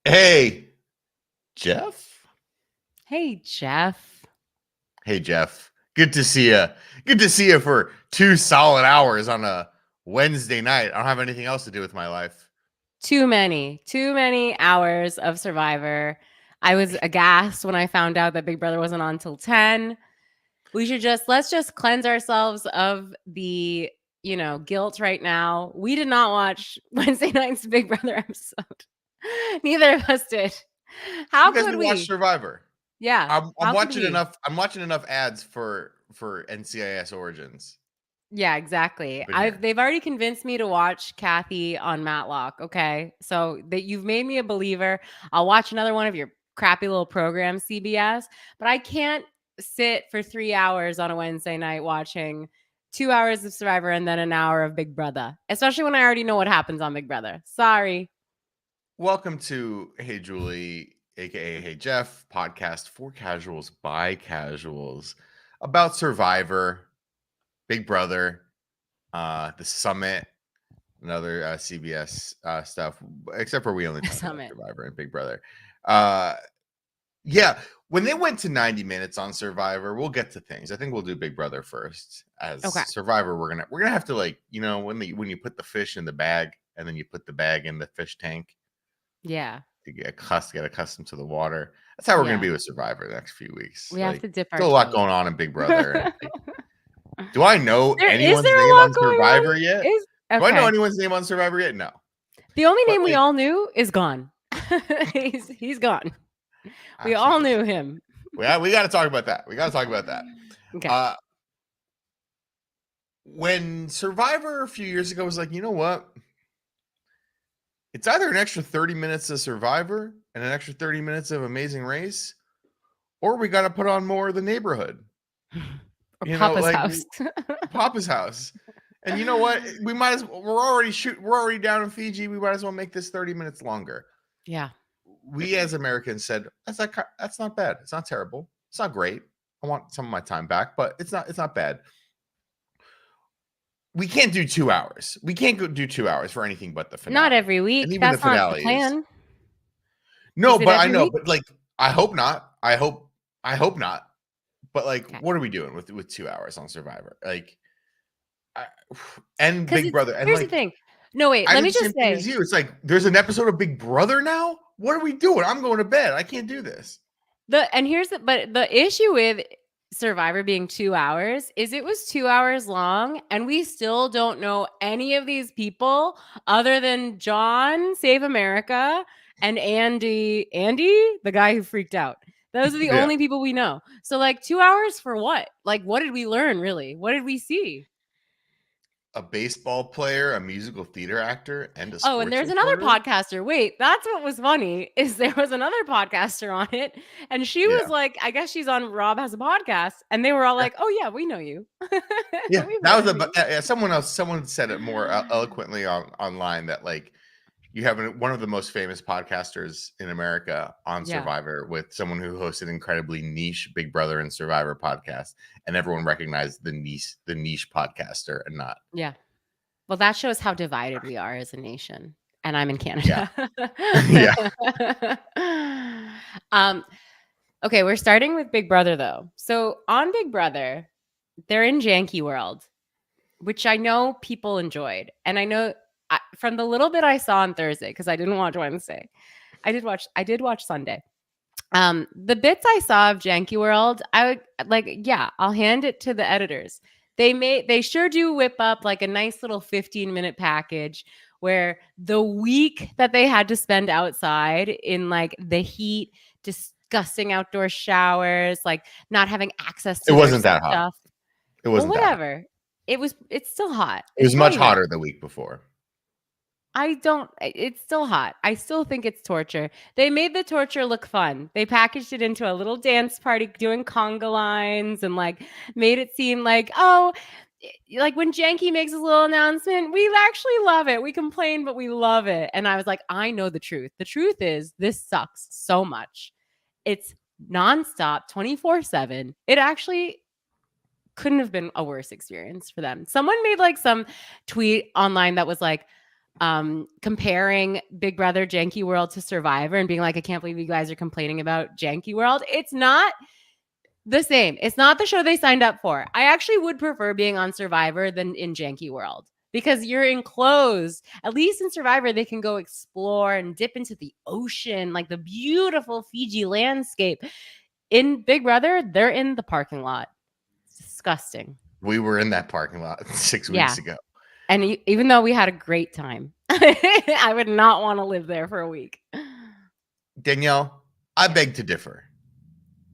Hey, Jeff. Hey, Jeff. Hey, Jeff. Good to see you. Good to see you for 2 solid hours on a Wednesday night. I don't have anything else to do with my life. Too many hours of Survivor. I was aghast when I found out that Big Brother wasn't on till 10. Let's just cleanse ourselves of the, guilt right now. We did not watch Wednesday night's Big Brother episode. Neither of us did. How You guys could didn't watch we? Survivor. Yeah. I'm How could watching we? enough. I'm watching enough ads for NCIS Origins. Yeah, exactly. Been here. They've already convinced me to watch Kathy on Matlock. Okay, so that you've made me a believer. I'll watch another one of your crappy little programs, CBS, but I can't sit for 3 hours on a Wednesday night watching 2 hours of Survivor and then an hour of Big Brother, especially when I already know what happens on Big Brother. Sorry. Welcome to Hey Julie, aka Hey Jeff, podcast for casuals by casuals about Survivor, Big Brother, the Summit, and other CBS stuff, except for we only talk about Summit. Survivor and Big Brother. Yeah, when they went to 90 minutes on Survivor, we'll get to things. I think we'll do Big Brother first. As Okay. Survivor, we're gonna have to, like, when you put the fish in the bag and then you put the bag in the fish tank Yeah. to get accustomed to the water. That's how we're gonna Yeah. be with Survivor the next few weeks. We have Like, to dip our still a lot toes. going on in Big Brother. And do I know Is anyone's there a name lot on going Survivor on? yet? Do I know anyone's name on Survivor yet? No. The only But name we like, all knew is gone. he's gone. We actually, all knew him. we got to talk about that. We got to talk about that. Okay. When Survivor a few years ago was like, you know what? It's either an extra 30 minutes of Survivor and an extra 30 minutes of Amazing Race, or we got to put on more of The Neighborhood. Or Papa's house. Papa's house. And you know what? We might as well, we're already down in Fiji. We might as well make this 30 minutes longer. Yeah. We as Americans said, that's not bad. It's not terrible. It's not great. I want some of my time back, but it's not bad. We can't do 2 hours. We can't go do 2 hours for anything but the finale. Not every week. And even That's the finale not the plan. No, but I know, week? but like, I hope not. I hope not. But like, Okay. what are we doing with 2 hours on Survivor? Like, and Big Brother. And here's like, the thing. No, wait. Let me just say. As you. It's like there's an episode of Big Brother now. What are we doing? I'm going to bed. I can't do this. But the issue with Survivor being 2 hours is it was 2 hours long, and we still don't know any of these people other than John, Save America, and Andy, the guy who freaked out. Those are the only people we know. So, like, 2 hours for what? Like, what did we learn, really? What did we see? A baseball player, a musical theater actor, and a and there's another podcaster. Wait, that's what was funny is there was another podcaster on it, and she was like, I guess she's on Rob Has a Podcast, and they were all like, "Oh yeah, we know you." Yeah, that was someone said it more eloquently online that like you have one of the most famous podcasters in America on Survivor with someone who hosts an incredibly niche Big Brother and Survivor podcast, and everyone recognized the niche podcaster and not. Yeah. Well, that shows how divided we are as a nation. And I'm in Canada. Yeah. Okay, we're starting with Big Brother though. So on Big Brother, they're in Jankie World, which I know people enjoyed. And I know from the little bit I saw on Thursday, because I didn't watch Wednesday, I did watch Sunday. The bits I saw of Jankie World, I would I'll hand it to the editors. They sure do whip up like a nice little 15-minute package where the week that they had to spend outside in like the heat, disgusting outdoor showers, like not having access to it wasn't their that hot. stuff. It wasn't whatever. It's still hot. It was much hotter the week before. It's still hot. I still think it's torture. They made the torture look fun. They packaged it into a little dance party doing conga lines and like made it seem like, oh, like when Jankie makes his little announcement, we actually love it. We complain, but we love it. And I was like, I know the truth. The truth is this sucks so much. It's nonstop, 24/7. It actually couldn't have been a worse experience for them. Someone made like some tweet online that was like, comparing Big Brother Jankie World to Survivor and being like, I can't believe you guys are complaining about Jankie World. It's not the same. It's not the show they signed up for. I actually would prefer being on Survivor than in Jankie World because you're enclosed. At least in Survivor, they can go explore and dip into the ocean, like the beautiful Fiji landscape. In Big Brother, they're in the parking lot. It's disgusting. We were in that parking lot 6 weeks ago. And even though we had a great time, I would not want to live there for a week. Danielle, I beg to differ.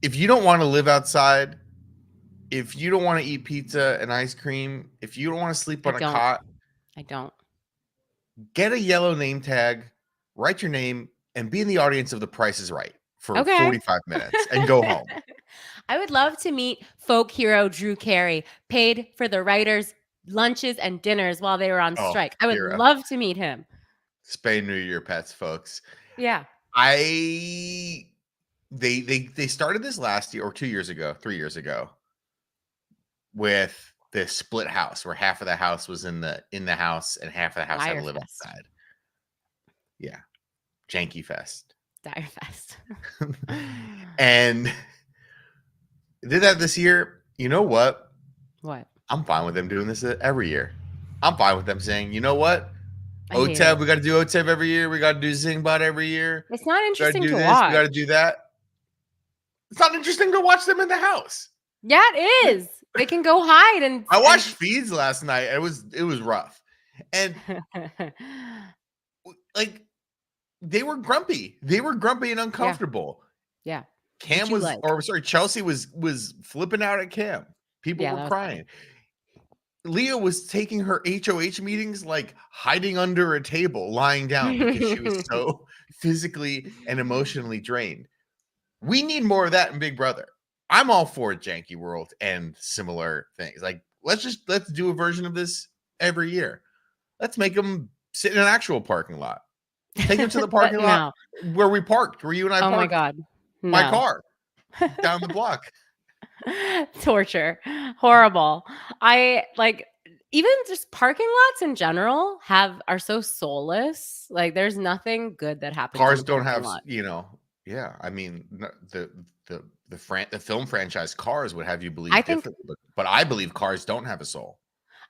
If you don't want to live outside, if you don't want to eat pizza and ice cream, if you don't want to sleep on a cot, I don't. Get a yellow name tag, write your name, and be in the audience of The Price is Right for 45 minutes and go home. I would love to meet folk hero Drew Carey, paid for the writers' lunches and dinners while they were on strike. I would love to meet him. Spay New Year pets, folks. Yeah. They started this last year or 3 years ago with this split house where half of the house was in the house and half of the house had to live outside. Yeah. Jankie Fest. Dire Fest. And did that this year. You know what? What? I'm fine with them doing this every year. I'm fine with them saying, you know what? OTEV, we got to do OTEV every year. We got to do Zingbot every year. It's not interesting to watch. watch. We got to do that. It's not interesting to watch them in the house. Yeah, it is. They can go hide and. I watched feeds last night. It was rough, and like they were grumpy. They were grumpy and uncomfortable. Yeah. Cam was, Chelsea was flipping out at Cam. People were crying. Leah was taking her HOH meetings like hiding under a table, lying down because she was so physically and emotionally drained. We need more of that in Big Brother. I'm all for Jankie World and similar things. Like, let's do a version of this every year. Let's make them sit in an actual parking lot. Take them to the parking lot where we parked, where you and I parked. Oh my God. No. My car down the block. Torture. Horrible. I like even just parking lots in general are so soulless. Like there's nothing good that happens. Cars don't have, yeah. I mean, the film franchise Cars would have you believe differently, but I believe cars don't have a soul.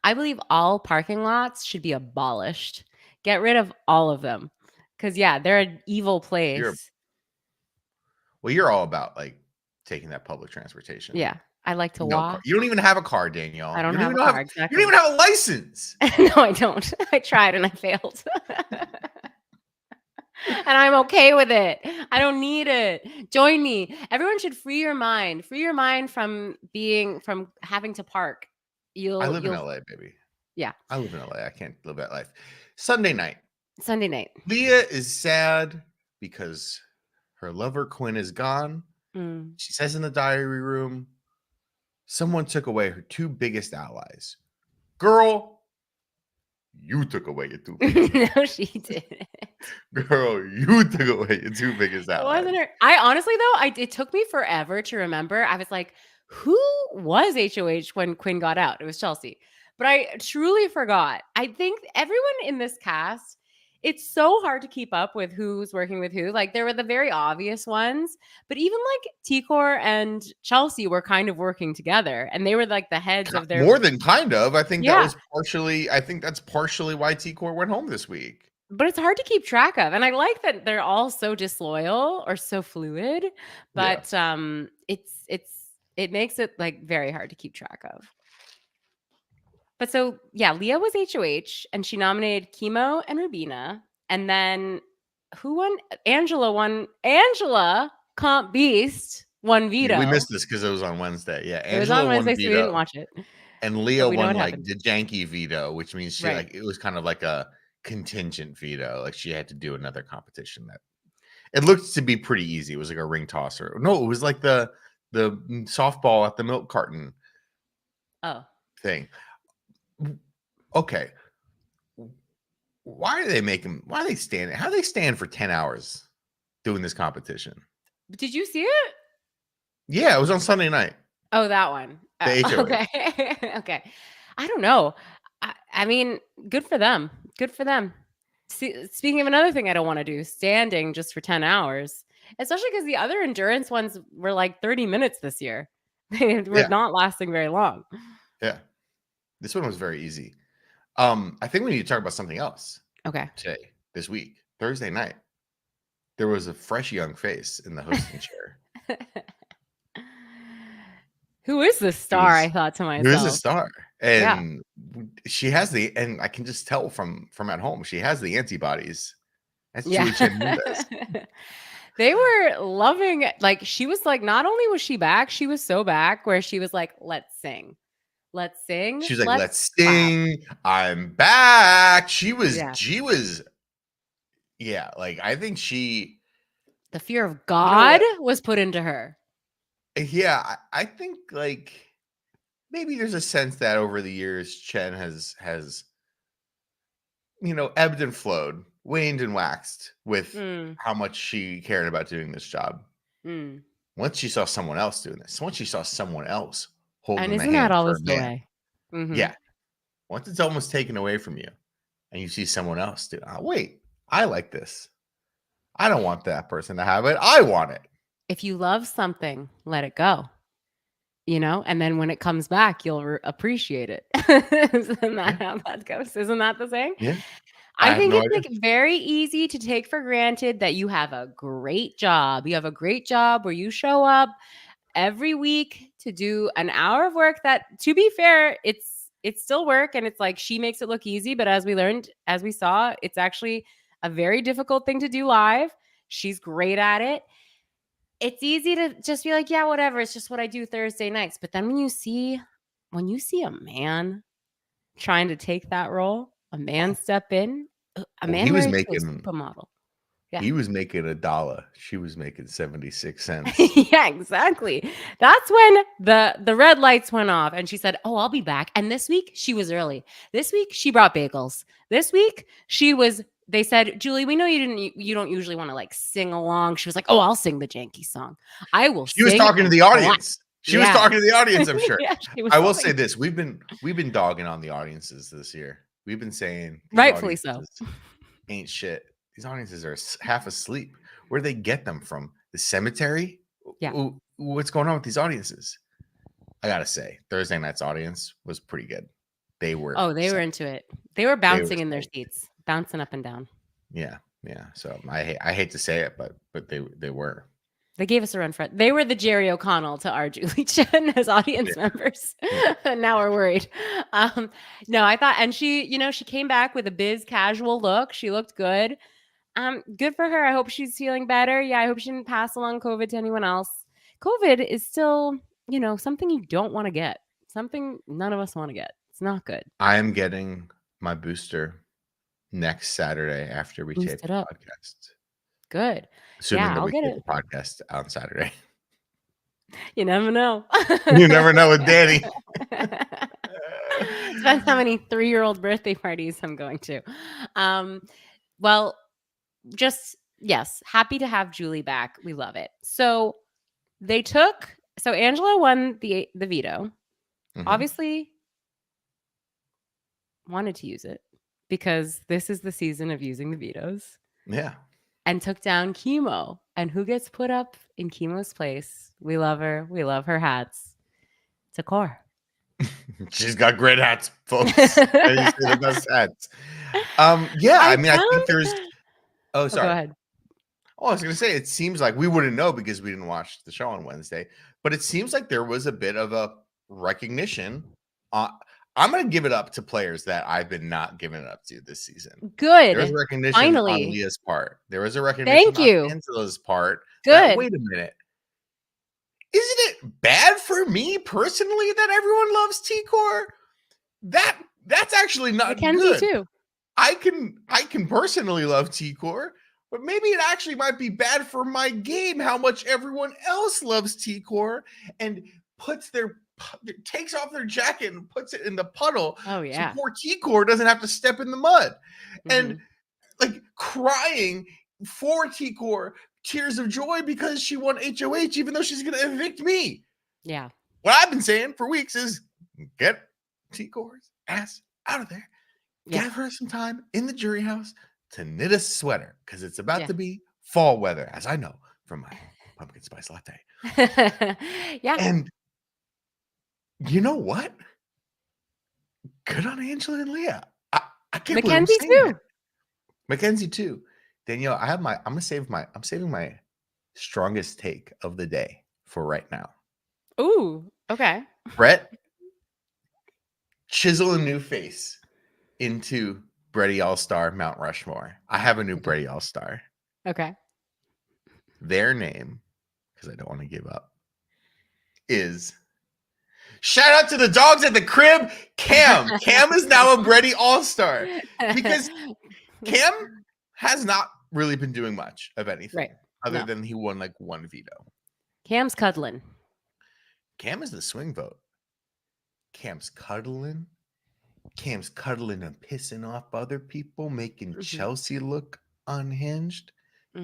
I believe all parking lots should be abolished. Get rid of all of them. Because they're an evil place. You're all about like taking that public transportation. Yeah. I like to walk. You don't even have a car, Danielle. I don't have a car. Exactly. You don't even have a license. No, I don't. I tried and I failed. And I'm okay with it. I don't need it. Join me. Everyone should free your mind. Free your mind from having to park. I live in LA, baby. Yeah. I live in LA. I can't live that life. Sunday night. Leah is sad because her lover Quinn is gone. She says in the diary room, someone took away her two biggest allies. Girl, you took away your two biggest. No, she didn't. Girl, you took away your two biggest allies. It wasn't her. I honestly, though, it took me forever to remember. I was like, who was HOH when Quinn got out? It was Chelsea. But I truly forgot. I think everyone in this cast, it's so hard to keep up with who's working with who. Like there were the very obvious ones, but even like T-Core and Chelsea were kind of working together, and they were like the heads of their. More than kind of. I think that was partially. I think that's partially why T-Core went home this week. But it's hard to keep track of, and I like that they're all so disloyal or so fluid. But it makes it like very hard to keep track of. But so, Leah was HOH, and she nominated Chemo and Rubina. And then who won? Angela won. Angela, Comp Beast, won veto. We missed this because it was on Wednesday. Yeah, Angela it was on Wednesday, so we didn't watch it. And Leah won like the Jankie veto, which means she it was kind of like a contingent veto. Like she had to do another competition that it looked to be pretty easy. It was like a ring tosser. No, it was like the softball at the milk carton. Thing. Okay. Why do they make them? Why are they standing? How do they stand for 10 hours doing this competition? Did you see it? Yeah, it was on Sunday night. Oh, that one. Okay. Okay. I don't know. I mean, good for them. Good for them. Speaking of another thing I don't want to do, standing just for 10 hours, especially because the other endurance ones were like 30 minutes this year. They were not lasting very long. Yeah. This one was very easy. I think we need to talk about something else. Okay. Today, this week, Thursday night, there was a fresh young face in the hosting chair. Who is this star? I thought to myself. Who is a star? And she has and I can just tell from at home, she has the antibodies. That's Julie Chen Mendez. They were loving, like, she was like, not only was she back, she was so back where she was like, let's sing. Let's sing. She was like, let's sing. I'm back. She was, like, I think the fear of God was put into her. Yeah, I think like maybe there's a sense that over the years Chen has ebbed and flowed, waned and waxed with how much she cared about doing this job. Once she saw someone else doing this, once she saw someone else holding the hand for a man, yeah. Once it's almost taken away from you, and you see someone else do, wait, I like this. I don't want that person to have it. I want it. If you love something, let it go. And then when it comes back, you'll appreciate it. Isn't that how that goes? Isn't that the saying? Yeah. I think it's like very easy to take for granted that you have a great job. You have a great job where you show up every week to do an hour of work that, to be fair, it's still work, and it's like she makes it look easy, but as we saw, it's actually a very difficult thing to do live. She's great at it. It's easy to just be like, yeah, whatever. It's just what I do Thursday nights. But then when you see a man trying to take that role, a man step in, a man he was married to a making supermodel. Yeah. He was making $1. She was making 76 cents. Yeah, exactly. That's when the red lights went off, and she said, "Oh, I'll be back." And this week she was early. This week she brought bagels. This week they said, "Julie, we know you don't usually want to like sing along." She was like, "Oh, I'll sing the Jankie song. I will." She was talking to the audience. She was talking to the audience, I'm sure. I will say this: we've been dogging on the audiences this year. We've been saying, rightfully so, ain't shit. These audiences are half asleep. Where do they get them from? The cemetery? Yeah. What's going on with these audiences? I gotta say, Thursday night's audience was pretty good. They were. Oh, they were into it. They were bouncing in their seats, bouncing up and down. Yeah. So I hate to say it, but they were. They gave us a run for it. They were the Jerry O'Connell to our Julie Chen as audience members. And now we're worried. No, I thought, and she came back with a biz casual look. She looked good. Good for her. I hope she's feeling better. Yeah, I hope she didn't pass along COVID to anyone else. COVID is still, something you don't want to get. Something none of us want to get. It's not good. I am getting my booster next Saturday after we tape the podcast. Good. Assuming that we tape the podcast on Saturday. You never know. You never know with Danny. Depends how many 3-year-old birthday parties I'm going to. Well, just, yes, happy to have Julie back. We love it. So Angela won the veto. Mm-hmm. Obviously wanted to use it because this is the season of using the vetoes. Yeah. And took down Chemo. And who gets put up in Chemo's place? We love her. We love her hats. Takor. She's got great hats, folks. The best hats. Yeah, I think there's. Oh, sorry. Go ahead. Oh, I was going to say, it seems like we wouldn't know because we didn't watch the show on Wednesday, but it seems like there was a bit of a recognition. I'm going to give it up to players that I've been not giving it up to this season. Good. There was a recognition Finally. on Leah's part. There was a recognition on Angela's part. Good. Wait a minute. Isn't it bad for me personally that everyone loves T-Core? That's actually not good. Too. I can personally love T-Core, but maybe it actually might be bad for my game how much everyone else loves T-Core and takes off their jacket and puts it in the puddle. Oh yeah. So poor T-Core doesn't have to step in the mud. Mm-hmm. And like crying for T-Core, tears of joy because she won HOH, even though she's going to evict me. Yeah. What I've been saying for weeks is get T-Core's ass out of there. Give her some time in the jury house to knit a sweater because it's about to be fall weather, as I know from my pumpkin spice latte. Yeah. And you know what? Good on Angela and Leah. I can't believe I'm Mackenzie saying too. that. Mackenzie too. Danielle, I'm saving my strongest take of the day for right now. Ooh, okay. Brett, chisel a new face into Bretty All-Star Mount Rushmore. I have a new Bretty All-Star. Okay. Their name, because I don't want to give up, is shout out to the dogs at the crib. Cam. Cam is now a Bretty All-Star because Cam has not really been doing much of anything other than he won like one veto. Cam's cuddling. Cam is the swing vote. Cam's cuddling. Cam's cuddling and pissing off other people, making Chelsea look unhinged.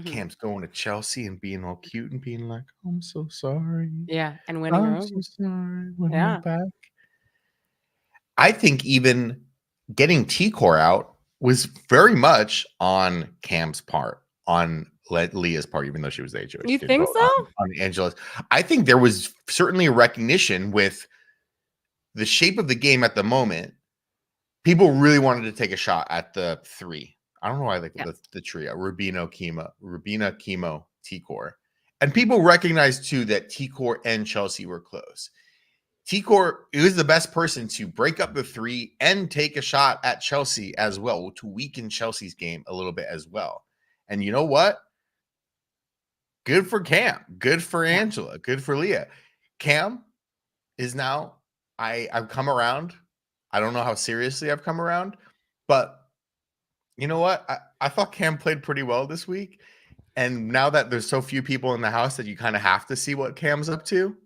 Cam's going to Chelsea and being all cute and being like, I'm so sorry. Yeah, and winning her over. I'm so sorry. Winning her back. I think even getting T-Core out was very much on Cam's part, on Leah's part, even though she was the HOH. You think so? On Angela's. I think there was certainly a recognition with the shape of the game at the moment. People really wanted to take a shot at the three. I don't know why I like the trio. Rubina, Chemo, T-Core. And people recognized too that T-Core and Chelsea were close. T-Core is the best person to break up the three and take a shot at Chelsea as well, to weaken Chelsea's game a little bit as well. And you know what? Good for Cam. Good for Angela. Good for Leah. Cam is now, I've come around. I don't know how seriously I've come around, but you know what? I thought Cam played pretty well this week. And now that there's so few people in the house that you kind of have to see what Cam's up to,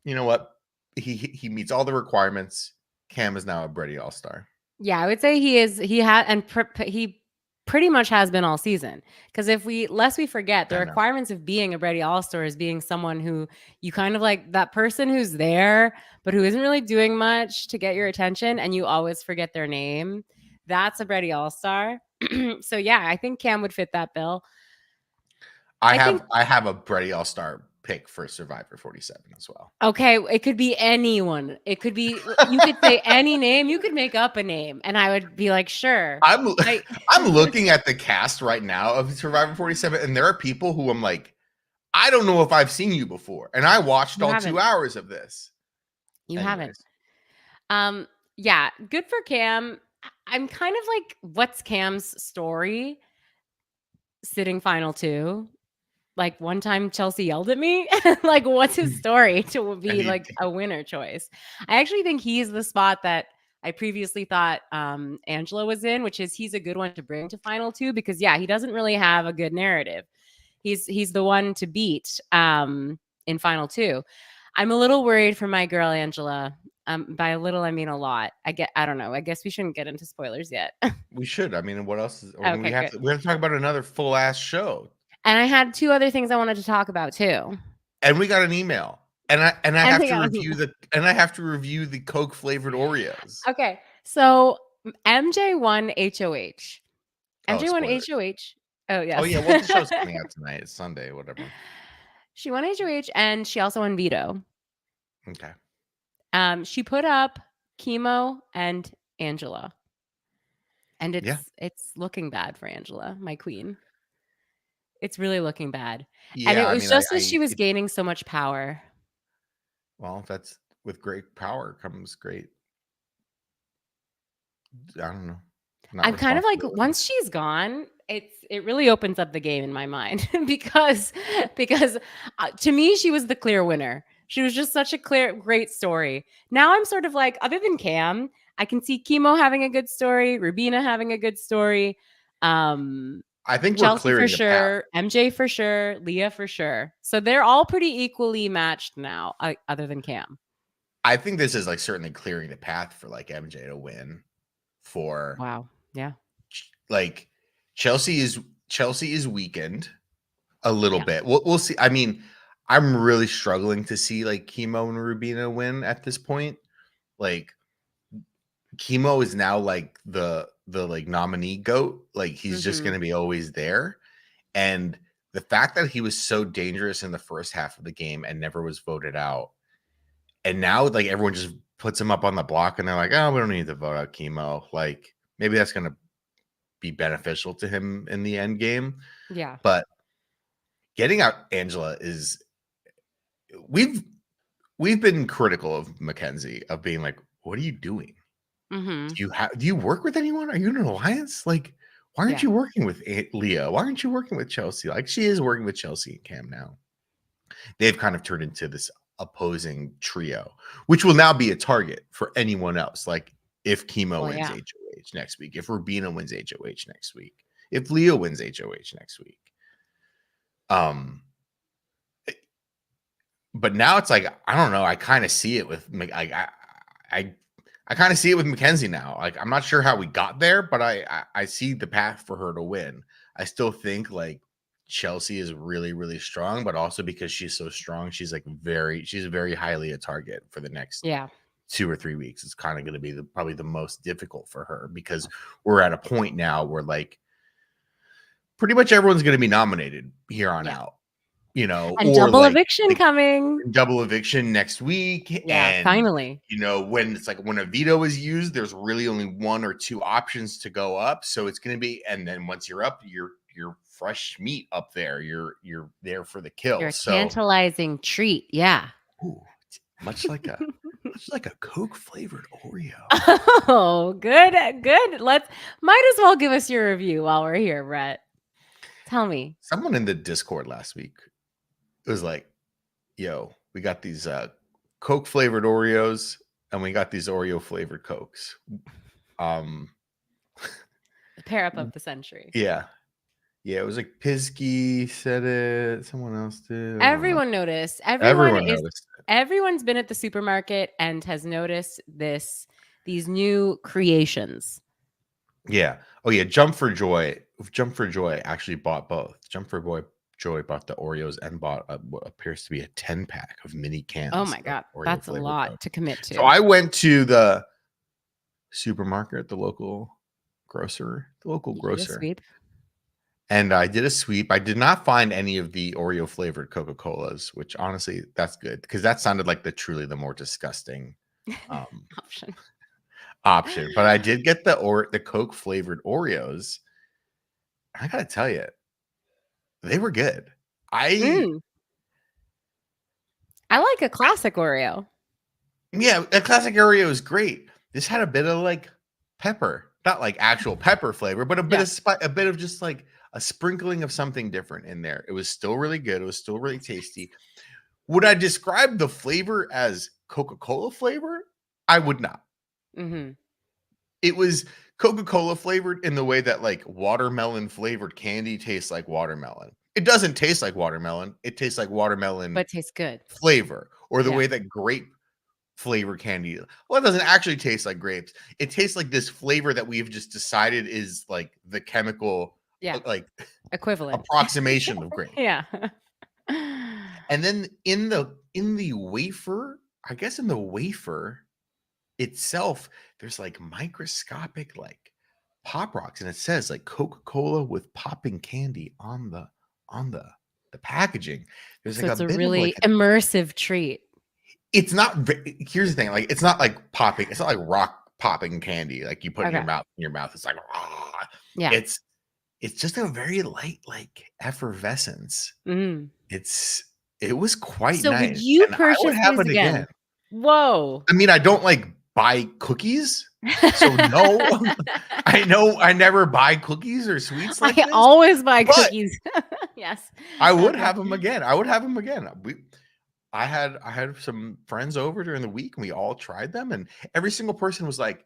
you know what? He meets all the requirements. Cam is now a Bretty All-Star. Yeah, I would say he is. He pretty much has been all season. Because lest we forget, the requirements of being a Bretty All-Star is being someone who you kind of like, that person who's there, but who isn't really doing much to get your attention, and you always forget their name. That's a Bretty All-Star. So yeah, I think Cam would fit that bill. I have a Bretty All-Star pick for Survivor 47 as well. Okay, it could be anyone. It could be, you could say any name. You could make up a name, and I would be like, sure. I'm looking at the cast right now of Survivor 47, and there are people who I'm like, I don't know if I've seen you before, and I watched all 2 hours of this. You haven't. Yeah, good for Cam. I'm kind of like, what's Cam's story? Sitting final 2. Like, one time Chelsea yelled at me. Like, what's his story to be like a winner choice? I actually think he's the spot that I previously thought Angela was in, which is he's a good one to bring to final 2 because he doesn't really have a good narrative. He's the one to beat in final 2. I'm a little worried for my girl Angela. By a little, I mean a lot. I don't know. I guess we shouldn't get into spoilers yet. We should. I mean, what else? We have to talk about another full ass show. And I had 2 other things I wanted to talk about too. And we got an email. And I have to review the Coke flavored Oreos. Okay. So MJ won HOH. MJ won HOH. Oh yeah. Oh yeah. Well, the show's coming out tonight. It's Sunday, whatever. She won HOH and she also won veto. Okay. She put up Chemo and Angela. And it's looking bad for Angela, my queen. It's really looking bad. Yeah, and it was just as she was gaining so much power. Well, that's with great power comes great. I don't know. I'm kind of like, once she's gone, it really opens up the game in my mind because to me, she was the clear winner. She was just such a great story. Now I'm sort of like, other than Cam, I can see Chemo having a good story, Rubina having a good story. I think Chelsea we're clearing for sure, MJ for sure, Leah for sure. So they're all pretty equally matched now, other than Cam. I think this is like certainly clearing the path for like MJ to win. Like Chelsea is weakened a little bit. We'll see. I mean, I'm really struggling to see like Chemo and Rubina win at this point. Like Chemo is now like the like nominee goat. Like he's just going to be always there. And the fact that he was so dangerous in the first half of the game and never was voted out, and now like everyone just puts him up on the block and they're like, oh, we don't need to vote out Chemo. Like maybe that's going to be beneficial to him in the end game. Yeah. But getting out Angela is, we've been critical of Mackenzie of being like, what are you doing? Do you work with anyone? Are you in an alliance? Like, why aren't you working with Leah? Why aren't you working with Chelsea? Like she is working with Chelsea and Cam now. They've kind of turned into this opposing trio, which will now be a target for anyone else. Like if Chemo wins HOH next week, if Rubina wins HOH next week, if Leo wins HOH next week. But now it's like, I don't know. I kind of see it with I kind of see it with Mackenzie now. Like, I'm not sure how we got there, but I see the path for her to win. I still think like Chelsea is really, really strong, but also because she's so strong, she's very highly a target for the next 2 or 3 weeks. It's kind of going to be probably the most difficult for her because we're at a point now where like pretty much everyone's going to be nominated here on out. You know, and or double like, eviction coming. Double eviction next week. Yeah, and finally. You know, when it's like when a veto is used, there's really only 1 or 2 options to go up. So it's gonna be, and then once you're up, you're fresh meat up there. You're there for the kill. You're a tantalizing treat. Yeah. Ooh, much like a Coke flavored Oreo. Oh, good. Might as well give us your review while we're here, Brett. Tell me. Someone in the Discord last week, it was like, yo, we got these Coke flavored Oreos and we got these Oreo flavored Cokes. The pair up of the century. Yeah. It was like Pisky said it. Someone else did. Everyone noticed. Everyone's been at the supermarket and has noticed these new creations. Yeah. Oh yeah. Jump for Joy actually bought both. Joy bought the Oreos and bought what appears to be a 10-pack of mini cans. Oh my God. That's a lot to commit to. So I went to the supermarket, the local grocer. And I did a sweep. I did not find any of the Oreo flavored Coca-Colas, which honestly, that's good because that sounded like the more disgusting option. But I did get the Coke flavored Oreos. I gotta tell you, they were good. I like a classic Oreo. Yeah, a classic Oreo is great. This had a bit of like pepper, not like actual pepper flavor, but a bit of just like a sprinkling of something different in there. It was still really good. It was still really tasty. Would I describe the flavor as Coca-Cola flavor? I would not. It was Coca-Cola flavored in the way that like watermelon flavored candy tastes like watermelon. It doesn't taste like watermelon. It tastes like watermelon, but tastes good flavor, or the way that grape flavor candy. Well, it doesn't actually taste like grapes. It tastes like this flavor that we've just decided is like the chemical, like equivalent approximation of grape. And then in the wafer, I guess in the wafer itself, there's like microscopic like pop rocks, and it says like Coca-Cola with popping candy on the packaging. There's so like it's a really immersive treat. It's not. Here's the thing: like, it's not like popping. It's not like rock popping candy like you put in your mouth. It's like, It's just a very light like effervescence. It was quite so nice. Would you purchase this again? Whoa! I mean, I don't like buy cookies, so no. I never buy cookies or sweets. Like I always buy cookies. Yes, I would have them again. I had some friends over during the week and we all tried them, and every single person was like,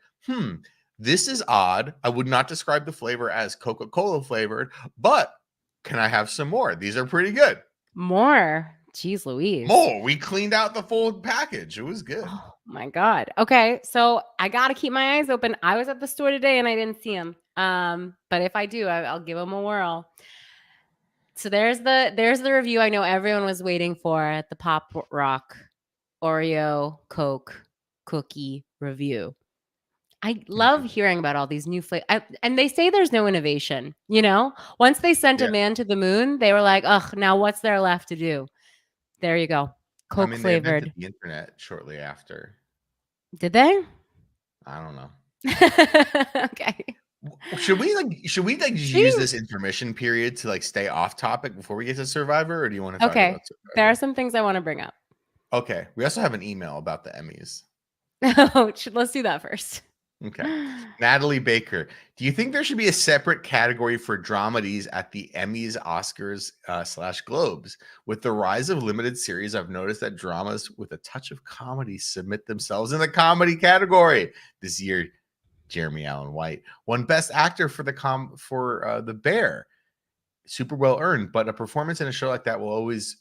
this is odd. I would not describe the flavor as Coca-Cola flavored, but can I have some more? These are pretty good. More. Jeez Louise. More. We cleaned out the full package. It was good. Oh my God. Okay. So I got to keep my eyes open. I was at the store today and I didn't see them. But if I do, I'll give them a whirl. So there's the review I know everyone was waiting for at the Pop Rock Oreo Coke cookie review. I love hearing about all these new flavors. And they say there's no innovation, Once they sent a man to the moon, they were like, ugh, now what's there left to do? There you go. Coke they invented flavored. the internet shortly after. Did they? I don't know. Okay. Should we use this intermission period to stay off topic before we get to Survivor, or do you want to talk about Survivor? There are some things I want to bring up. Okay. We also have an email about the Emmys. Let's do that first. Okay. Natalie Baker, do you think there should be a separate category for dramedies at the Emmys, Oscars, / Globes? With the rise of limited series, I've noticed that dramas with a touch of comedy submit themselves in the comedy category. This year, Jeremy Allen White won Best Actor for The Bear. Super well earned, but a performance in a show like that will always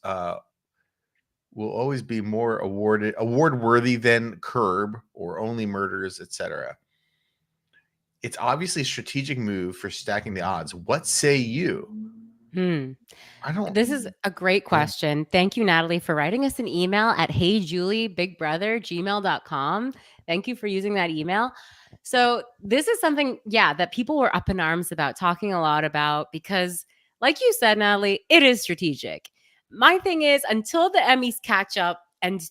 be more award worthy than Curb or Only Murders, etc. It's obviously a strategic move for stacking the odds. What say you? This is a great question. Thank you, Natalie, for writing us an email at heyjulieBigBrother@gmail.com. Thank you for using that email. So this is something, that people were up in arms about, talking a lot about, because like you said, Natalie, it is strategic. My thing is, until the Emmys catch up and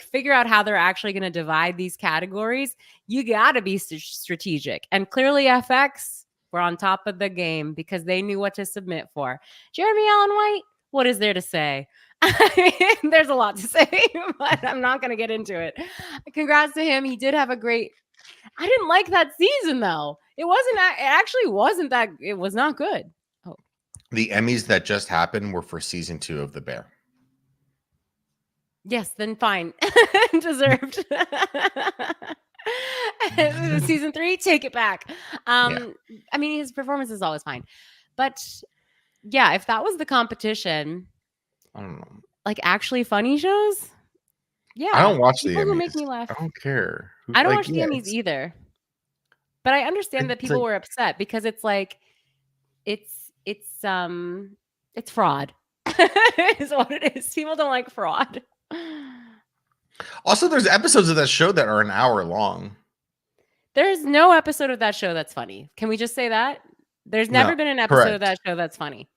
figure out how they're actually going to divide these categories, you got to be strategic. And clearly FX were on top of the game because they knew what to submit for. Jeremy Allen White, what is there to say? There's a lot to say, but I'm not going to get into it. Congrats to him. He did have a great... I didn't like that season, though. It was not good. Oh. The Emmys that just happened were for season 2 of The Bear. Yes, then fine. Deserved. Season 3, take it back. I mean, his performance is always fine. But yeah, if that was the competition, I don't know. Actually funny shows? Yeah. I don't watch the Emmys. People make me laugh. I don't care. I don't watch the Emmys either. But I understand that people were upset because it's fraud. Is what it is. People don't like fraud. Also, there's episodes of that show that are an hour long. There's no episode of that show that's funny. Can we just say that? There's never been an episode of that show that's funny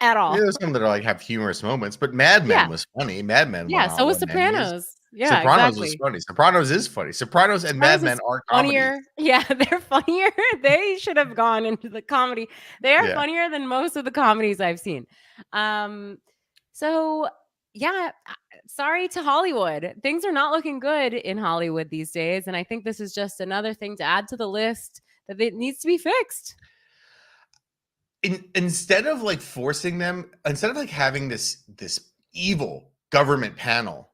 at all. Yeah, there's some that are have humorous moments, but Mad Men was funny. Mad Men. Yeah, so was Sopranos. Yeah, Sopranos exactly. was funny. Sopranos is funny. Sopranos and Mad Men are funnier. comedies. Yeah, they're funnier. They should have gone into the comedy. They are funnier than most of the comedies I've seen. So yeah, sorry to Hollywood. Things are not looking good in Hollywood these days. And I think this is just another thing to add to the list that it needs to be fixed. Instead of forcing them, instead of having this evil government panel,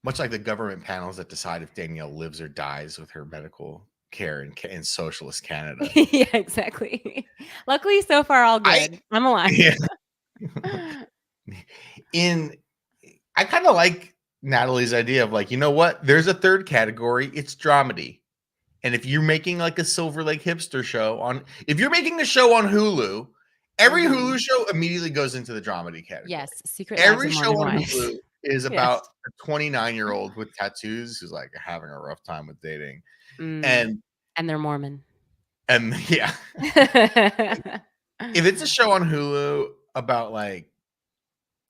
much like the government panels that decide if Danielle lives or dies with her medical care in socialist Canada. Yeah, exactly. Luckily, so far, all good. I'm alive. Yeah. I kind of like Natalie's idea of you know what? There's a third category. It's dramedy. And if you're making a Silver Lake hipster show if you're making a show on Hulu, every Hulu show immediately goes into the dramedy category. Yes. Every show on Hulu is about a 29-year-old with tattoos who's having a rough time with dating. And they're Mormon. And yeah. If it's a show on Hulu about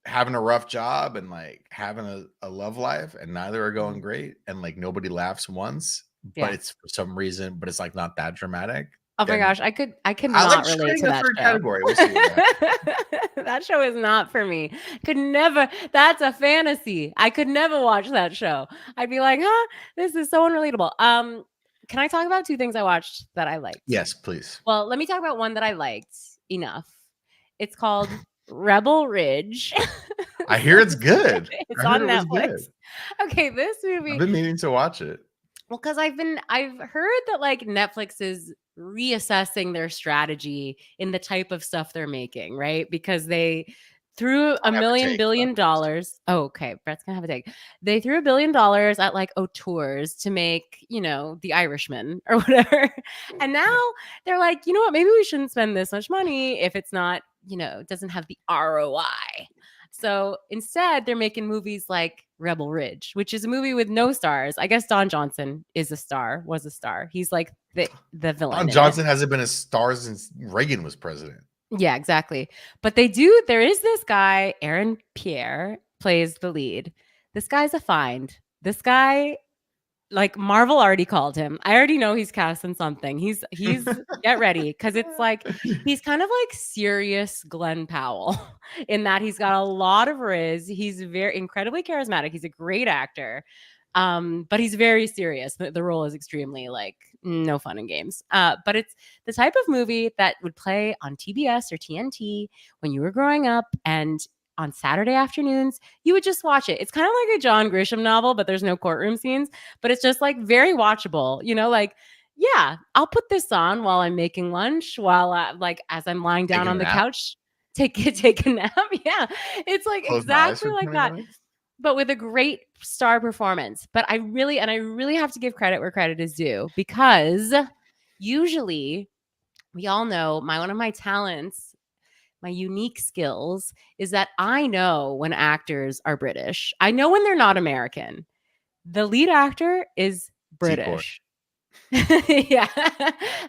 having a rough job and having a love life and neither are going great and nobody laughs once, but it's for some reason, but it's not that dramatic. Oh my gosh, I could not relate to that show. Category. We'll see that show is not for me. Could never. That's a fantasy. I could never watch that show. I'd be like, this is so unrelatable. Can I talk about 2 things I watched that I liked? Yes, please. Well, let me talk about one that I liked enough. It's called Rebel Ridge. I hear it's good. It's on Netflix. Okay, this movie. I've been meaning to watch it. Well, because I've heard that Netflix is reassessing their strategy in the type of stuff they're making, right? Because they threw $1 billion. Oh, okay. Brett's gonna have a take. They threw $1 billion at auteurs to make, The Irishman or whatever. And now they're you know what? Maybe we shouldn't spend this much money if it's not doesn't have the ROI. So instead, they're making movies like Rebel Ridge, which is a movie with no stars. I guess Don Johnson was a star. He's like the villain. Don Johnson hasn't been a star since Reagan was president. Yeah, exactly. But there is this guy, Aaron Pierre, plays the lead. This guy's a find. This guy, like, Marvel already called him. I already know he's casting something. He's get ready, because it's like he's kind of like serious Glenn Powell in that he's got a lot of riz. He's very incredibly charismatic. He's a great actor. But he's very serious. The role is extremely like no fun and games. But it's the type of movie that would play on TBS or TNT when you were growing up, and on Saturday afternoons, you would just watch it. It's kind of like a John Grisham novel, but there's no courtroom scenes, but it's just like very watchable, like, yeah, I'll put this on while I'm making lunch, while as I'm lying down on the couch, take a nap. Yeah. It's like exactly like that. But with a great star performance. But I really have to give credit where credit is due, because usually we all know one of my talents, my unique skills, is that I know when actors are British. I know when they're not American. The lead actor is British. Yeah.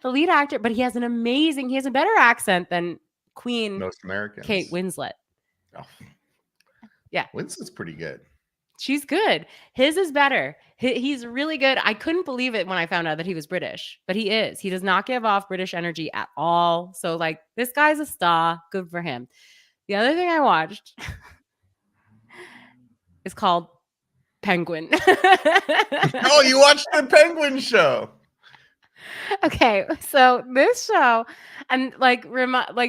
The lead actor, but he has a better accent than Queen most Americans. Kate Winslet. Oh. Yeah. Winslet's pretty good. She's good. His is better. He's really good. I couldn't believe it when I found out that he was British, but he is. He does not give off British energy at all. So, like, this guy's a star. Good for him. The other thing I watched is called Penguin. Oh, you watched the Penguin show. Okay, so this show, and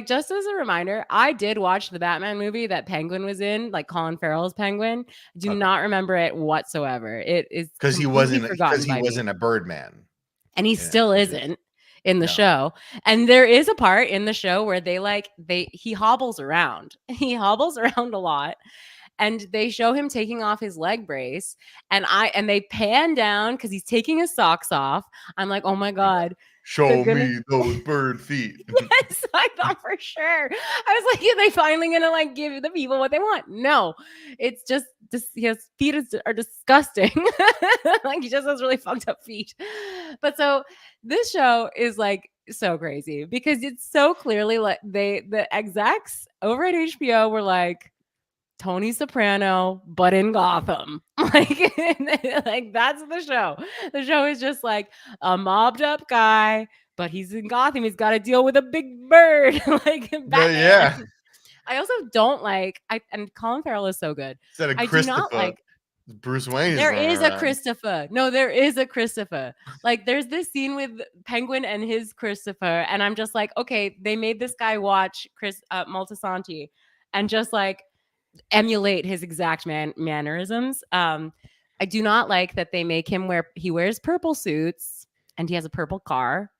just as a reminder, I did watch the Batman movie that Penguin was in, like Colin Farrell's Penguin. I do not remember it whatsoever. It is because he wasn't a Birdman, and he still isn't in the show. And there is a part in the show where he hobbles around. He hobbles around a lot. And they show him taking off his leg brace, and they pan down because he's taking his socks off. I'm like, oh my God. Show me those bird feet. Yes, I thought for sure. I was like, are they finally gonna give the people what they want? No, it's just his feet are disgusting. Like, he just has really fucked up feet. But so this show is like so crazy because it's so clearly like the execs over at HBO were like, Tony Soprano, but in Gotham. Like that's the show. The show is just like a mobbed up guy, but he's in Gotham. He's got to deal with a big bird. Like Batman. Yeah. I also don't and Colin Farrell is so good. I do not like Bruce Wayne. There is a Christopher. No, there is a Christopher. Like, there's this scene with Penguin and his Christopher, and I'm just like, okay, they made this guy watch Chris Moltisanti and just like emulate his exact mannerisms. I do not like that they make him wears purple suits and he has a purple car.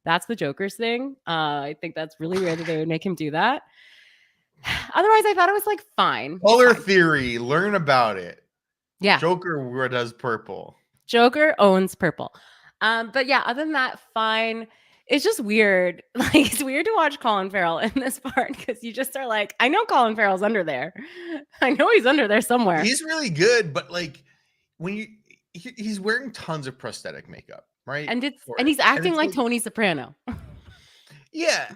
That's the Joker's thing. I think that's really weird that they would make him do that. Otherwise, I thought it was like fine. Color theory, learn about it. Yeah. Joker does purple. Joker owns purple. But yeah, other than that, fine. It's just weird. Like, it's weird to watch Colin Farrell in this part because you just are like, I know Colin Farrell's under there. I know he's under there somewhere. He's really good, but like when he's wearing tons of prosthetic makeup, right? And he's acting like Tony Soprano. Yeah.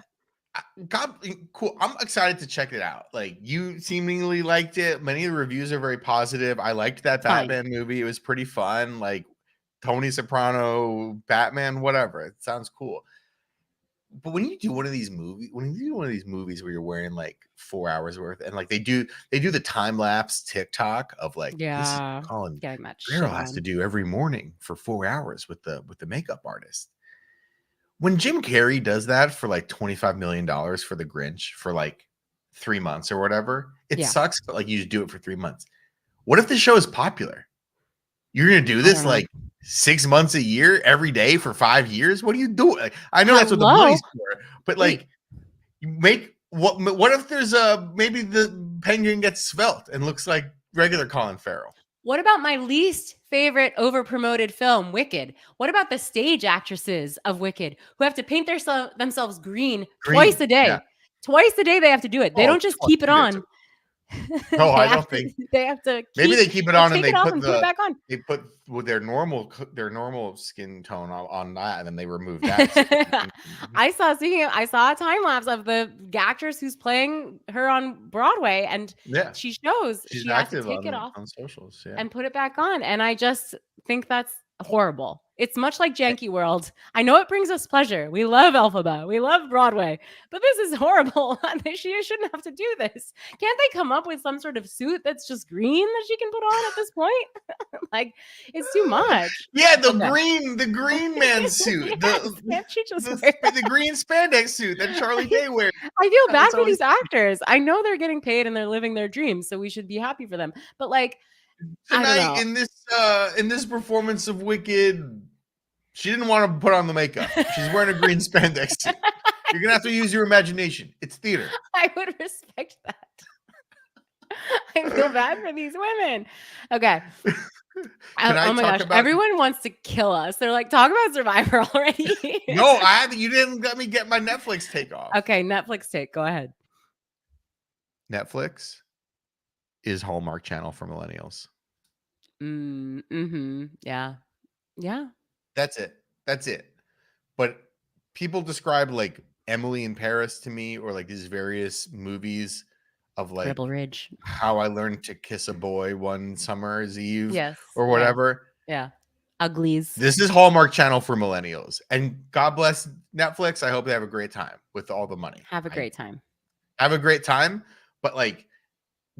God, cool. I'm excited to check it out. Like, you seemingly liked it. Many of the reviews are very positive. I liked that Batman movie. It was pretty fun. Like, Tony Soprano, Batman, whatever. It sounds cool. But when you do one of these movies, where you're wearing like 4 hours worth, and like they do the time lapse TikTok of like, this is Colin Farrell has to do every morning for 4 hours with the makeup artist. When Jim Carrey does that for like $25 million for The Grinch for like 3 months or whatever, it sucks. But like, you just do it for 3 months. What if the show is popular? You're gonna do this like 6 months a year, every day for 5 years? What are you doing? Like, I know that's what the money's for, but like, you make what if there's maybe the Penguin gets svelte and looks like regular Colin Farrell? What about my least favorite overpromoted film, Wicked? What about the stage actresses of Wicked who have to paint themselves green twice a day? Yeah. Twice a day they have to do it. They don't just keep it on. No, I don't think they have to. Maybe they keep it on and they put it back on. They put with their normal skin tone on that, and then they remove that. I saw a time lapse of the actress who's playing her on Broadway, and she shows she has to take it off on socials and put it back on, and I just think that's horrible. It's much like Jankie World. I know it brings us pleasure. We love Elphaba. We love Broadway. But this is horrible. She shouldn't have to do this. Can't they come up with some sort of suit that's just green that she can put on at this point? Like, it's too much. Yeah, the green man suit. Can't she just wear the green spandex suit that Charlie Day wears? I feel bad for these actors. I know they're getting paid and they're living their dreams, so we should be happy for them. But like, tonight in this performance of Wicked, she didn't want to put on the makeup. She's wearing a green spandex suit. You're gonna have to use your imagination. It's theater. I would respect that. I feel bad for these women. Okay. Oh my gosh. Everyone wants to kill us. They're like, talk about Survivor already. No, you didn't let me get my Netflix take off. Okay, Netflix take. Go ahead. Netflix is Hallmark Channel for millennials. Yeah. Yeah. That's it. But people describe like Emily in Paris to me, or like these various movies of like Rebel Ridge, How I Learned to Kiss a Boy One Summer's Eve, or yeah. whatever. Yeah. Uglies. This is Hallmark Channel for millennials, and God bless Netflix. I hope they have a great time with all the money. Have a great time. Have a great time, but like,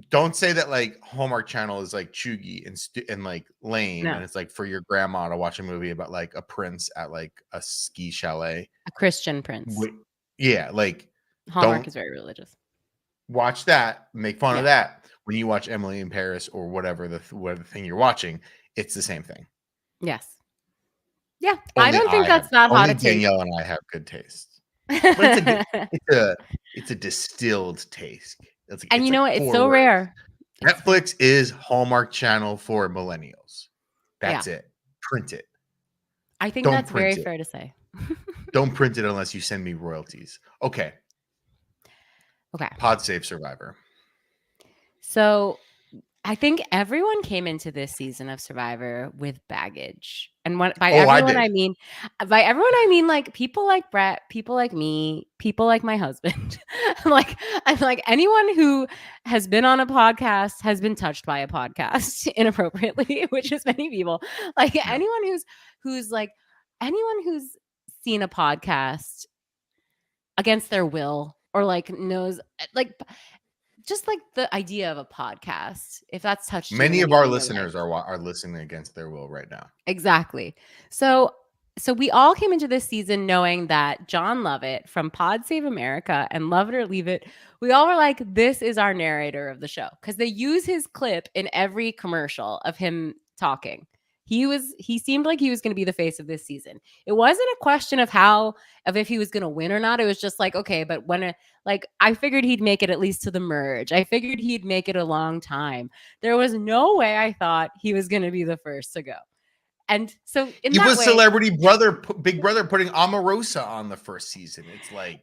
don't say that like Hallmark Channel is like chuggy and like lame, and it's like for your grandma to watch a movie about like a prince at like a ski chalet, a Christian prince. Yeah, like Hallmark is very religious. Watch that, make fun of that. When you watch Emily in Paris or whatever the thing you're watching, it's the same thing. Yes. Yeah, I don't think that's that hot a take. Danielle and I have good taste, but it's a distilled taste. And you know what? It's so rare. Netflix is Hallmark Channel for millennials. That's it. Print it. I think that's very fair to say. Don't print it unless you send me royalties. Okay. Pod Save Survivor. So I think everyone came into this season of Survivor with baggage. And by everyone I mean like people like Brett, people like me, people like my husband. I'm like anyone who has been on a podcast has been touched by a podcast inappropriately, which is many people. Like anyone who's seen a podcast against their will, or like knows like just like the idea of a podcast, if that's touched many of our listeners are listening against their will right now. Exactly. So we all came into this season knowing that John Lovett from Pod Save America and Love It or Leave It, we all were like, this is our narrator of the show, because they use his clip in every commercial of him talking. He seemed like he was going to be the face of this season. It wasn't a question of if he was going to win or not. It was just like, okay, but I figured he'd make it at least to the merge. I figured he'd make it a long time. There was no way I thought he was going to be the first to go. And so he was celebrity brother, Big Brother putting Omarosa on the first season. It's like,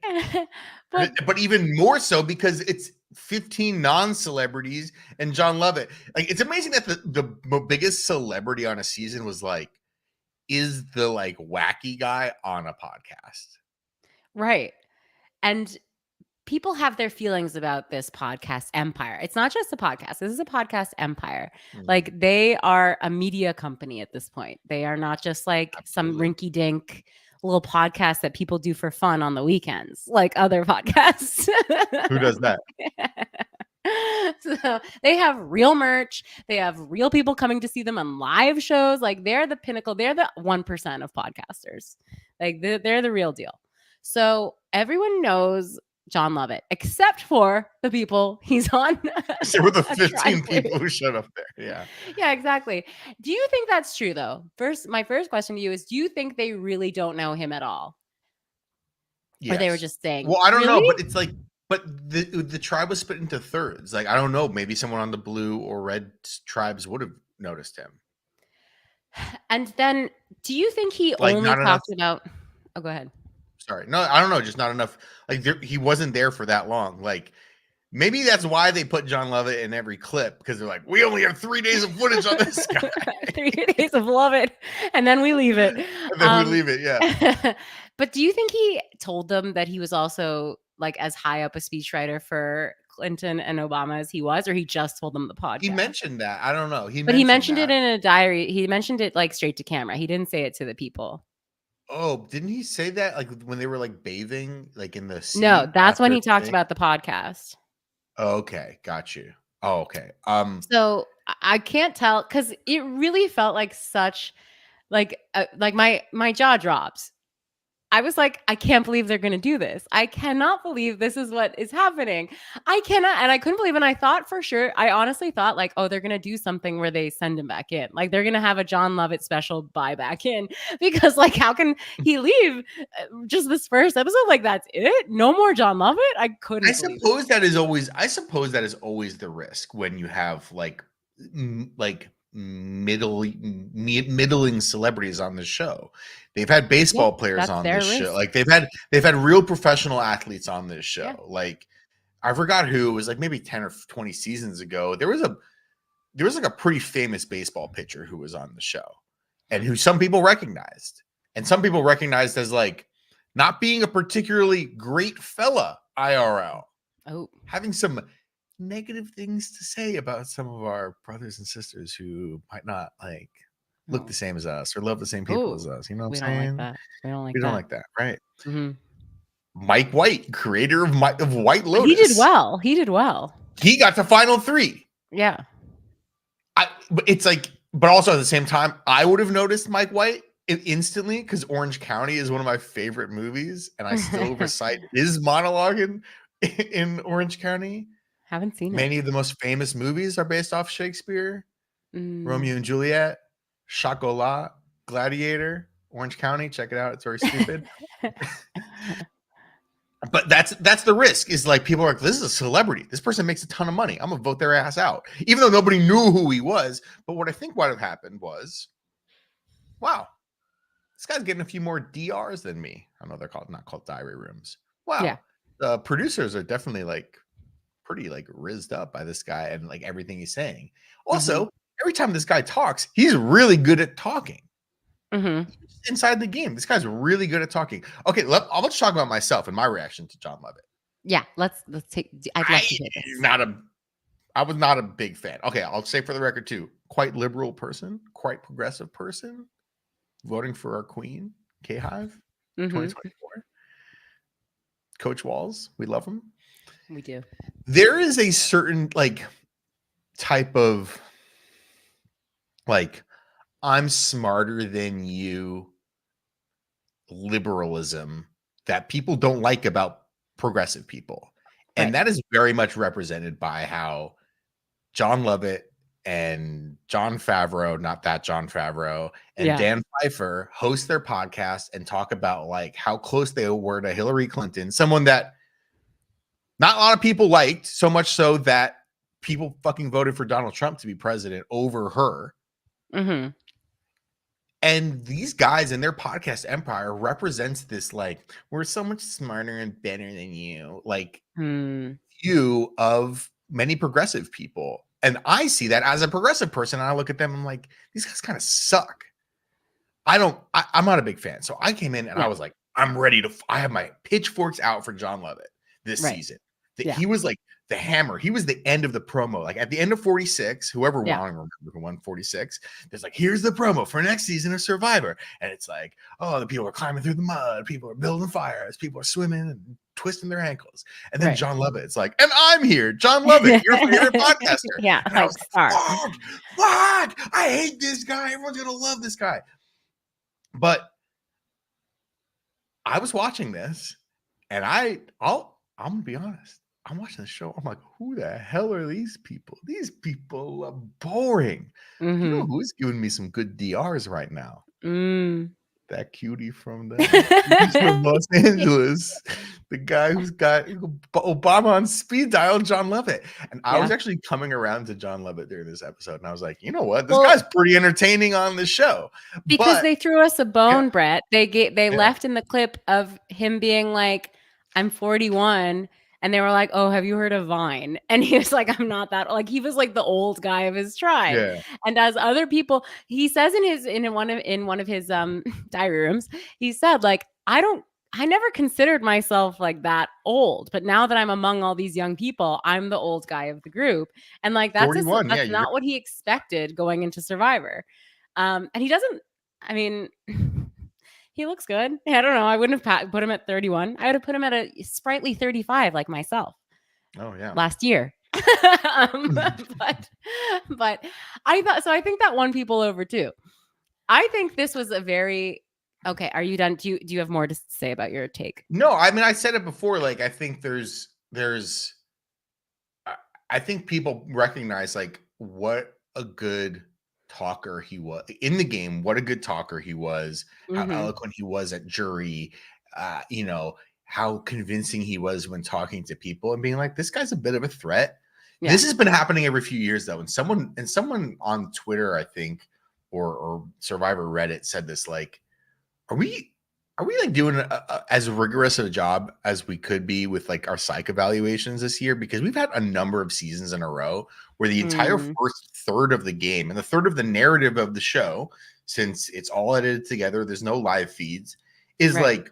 but even more so because it's 15 non-celebrities and John Lovett. Like, it's amazing that the biggest celebrity on a season is the like wacky guy on a podcast. Right. And people have their feelings about this podcast empire. It's not just a podcast. This is a podcast empire. Mm-hmm. Like, they are a media company at this point. They are not just like some rinky-dink little podcast that people do for fun on the weekends, like other podcasts. Who does that? So they have real merch. They have real people coming to see them on live shows. Like, they're the pinnacle. They're the 1% of podcasters. Like, they're the real deal. So everyone knows John Lovett, except for the people he's on. Except for the 15 people who showed up there. Yeah. Yeah, exactly. Do you think that's true, though? My first question to you is, do you think they really don't know him at all? Yes. Or they were just saying, well, I don't know, but it's like, but the tribe was split into thirds. Like, I don't know, maybe someone on the blue or red tribes would have noticed him. And then, do you think he only talked about... Oh, go ahead. Sorry. No, I don't know. Just not enough. Like he wasn't there for that long. Like maybe that's why they put John Lovett in every clip, because they're like, we only have 3 days of footage on this guy. 3 days of Lovett, and then we leave it. And then we leave it. Yeah. But do you think he told them that he was also like as high up a speechwriter for Clinton and Obama as he was, or he just told them the podcast? He mentioned that. I don't know. He mentioned it in a diary. He mentioned it like straight to camera. He didn't say it to the people. Oh, didn't he say that like when they were like bathing, like in the sea? No, that's when he talked about the podcast. Okay, got you. Oh, okay. So I can't tell, because it really felt like such like my jaw drops. I was like, I can't believe they're going to do this. I cannot believe this is what is happening. I cannot. And I couldn't believe it. And I thought for sure, I honestly thought like, oh, they're going to do something where they send him back in. Like they're going to have a John Lovett special buy back in, because like, how can he leave just this first episode? Like, that's it? No more John Lovett? I couldn't. I suppose that is always the risk when you have like middling celebrities on the show. They've had baseball players on this show. Like they've had real professional athletes on this show. Yeah. Like I forgot who. It was like maybe 10 or 20 seasons ago. There was like a pretty famous baseball pitcher who was on the show, and who some people recognized, and some people recognized as like not being a particularly great fella IRL. Oh, having some negative things to say about some of our brothers and sisters who might not like look the same as us or love the same people as us. You know what I'm saying? We don't like that. Right? Mm-hmm. Mike White, creator of White Lotus. He did well. He got to final 3. Yeah. It's like, but also at the same time, I would have noticed Mike White instantly, because Orange County is one of my favorite movies, and I still recite his monologue in Orange County. Haven't seen it. Many of the most famous movies are based off Shakespeare. Romeo and Juliet, Chocolat, Gladiator, Orange County. Check it out. It's very stupid. But that's the risk, is like people are like, this is a celebrity. This person makes a ton of money. I'm going to vote their ass out. Even though nobody knew who he was. But what I think might have happened was, wow, this guy's getting a few more DRs than me. I know they're not called diary rooms. Wow. Yeah. The producers are definitely like pretty like rizzed up by this guy and like everything he's saying. Also, every time this guy talks, he's really good at talking. Inside the game, this guy's really good at talking. Okay, I'll just talk about myself and my reaction to John Lovett. Yeah, let's take. I'd love to hear this. I was not a big fan. Okay, I'll say for the record too, quite liberal person, quite progressive person, voting for our queen, K-Hive, 2024. Coach Walls, we love him. We do. There is a certain like type of like, I'm smarter than you liberalism that people don't like about progressive people. And that is very much represented by how John Lovett and Jon Favreau, not that Jon Favreau, and Dan Pfeiffer host their podcast and talk about like how close they were to Hillary Clinton, someone that not a lot of people liked, so much so that people fucking voted for Donald Trump to be president over her. And these guys in their podcast empire represents this like, we're so much smarter and better than you, like view of many progressive people. And I see that as a progressive person, and I look at them, I'm like, these guys kind of suck. I'm not a big fan. So I came in and I was like, I'm ready to, I have my pitchforks out for John Lovett this season. He was like the hammer. He was the end of the promo. Like at the end of 46, whoever won, I don't remember who won 46. There's like, here's the promo for next season of Survivor. And it's like, oh, the people are climbing through the mud. People are building fires. People are swimming and twisting their ankles. And then John Lovett, it's like, and I'm here, John Lovett, your favorite podcaster. And I was like, fuck, I hate this guy. Everyone's going to love this guy. But I was watching this, and I'm going to be honest. I'm watching the show. I'm like, who the hell are these people? These people are boring. You know who's giving me some good DRs right now? that cutie from Los Angeles, the guy who's got Obama on speed dial, John Lovett. And I was actually coming around to John Lovett during this episode, and I was like, you know what, this guy's pretty entertaining on the show. Because they threw us a bone, Brett. They left in the clip of him being like, I'm 41. And they were like, oh, have you heard of Vine? And he was like, I'm not that. Like, he was like the old guy of his tribe. Yeah. And as other people, he says in one of his diary rooms, he said, like, I never considered myself like that old, but now that I'm among all these young people, I'm the old guy of the group. And like, that's not what he expected going into Survivor. And he doesn't, I mean, he looks good. I don't know. I wouldn't have put him at 31. I would have put him at a sprightly 35 like myself. Oh, yeah. Last year. But I think that won people over too. I think this was a very... Okay, are you done? Do you have more to say about your take? No, I mean, I said it before. Like, I think I think people recognize like what a good talker he was in the game, what a good talker he was, how eloquent he was at jury, you know, how convincing he was when talking to people and being like, this guy's a bit of a threat. Yeah. This has been happening every few years though. And someone on Twitter, I think, or Survivor Reddit said this, like, are we like doing as rigorous of a job as we could be with like our psych evaluations this year? Because we've had a number of seasons in a row where the entire first third of the game and the third of the narrative of the show, since it's all edited together, there's no live feeds, is like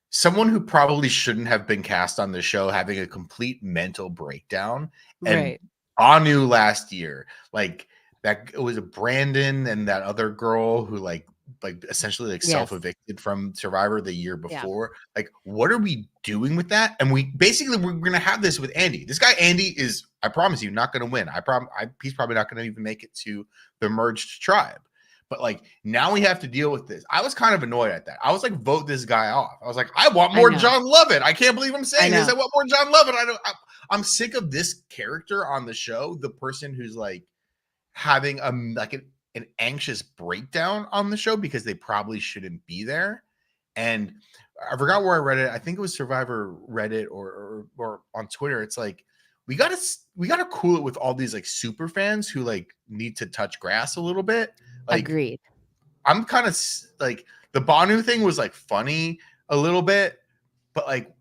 someone who probably shouldn't have been cast on the show having a complete mental breakdown. And Anu last year, like that, it was a Brandon and that other girl who like essentially like self-evicted from Survivor the year before. Like, what are we doing with that? And we're gonna have this with Andy. This guy Andy is, I promise you, not gonna win. He's probably not gonna even make it to the merged tribe. But like, now we have to deal with this. I was kind of annoyed at that. I was like, vote this guy off. I was like, I want more John Lovett. I can't believe I'm saying this. I want more John Lovett. I'm sick of this character on the show, the person who's like having an anxious breakdown on the show because they probably shouldn't be there. And I forgot where I read it. I think it was Survivor Reddit or on Twitter. It's like, we gotta cool it with all these like super fans who like need to touch grass a little bit. Like, agreed. I'm kind of like, the Banu thing was like funny a little bit, but like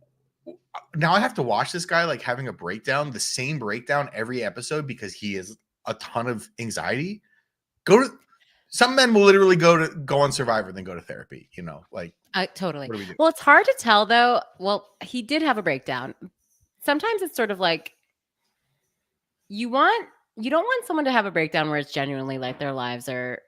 now I have to watch this guy like having a breakdown, the same breakdown every episode because he has a ton of anxiety. Some men will literally go on Survivor and then go to therapy, you know, like totally. What do we do? Well, it's hard to tell though. Well, he did have a breakdown. Sometimes it's sort of like you don't want someone to have a breakdown where it's genuinely like their lives are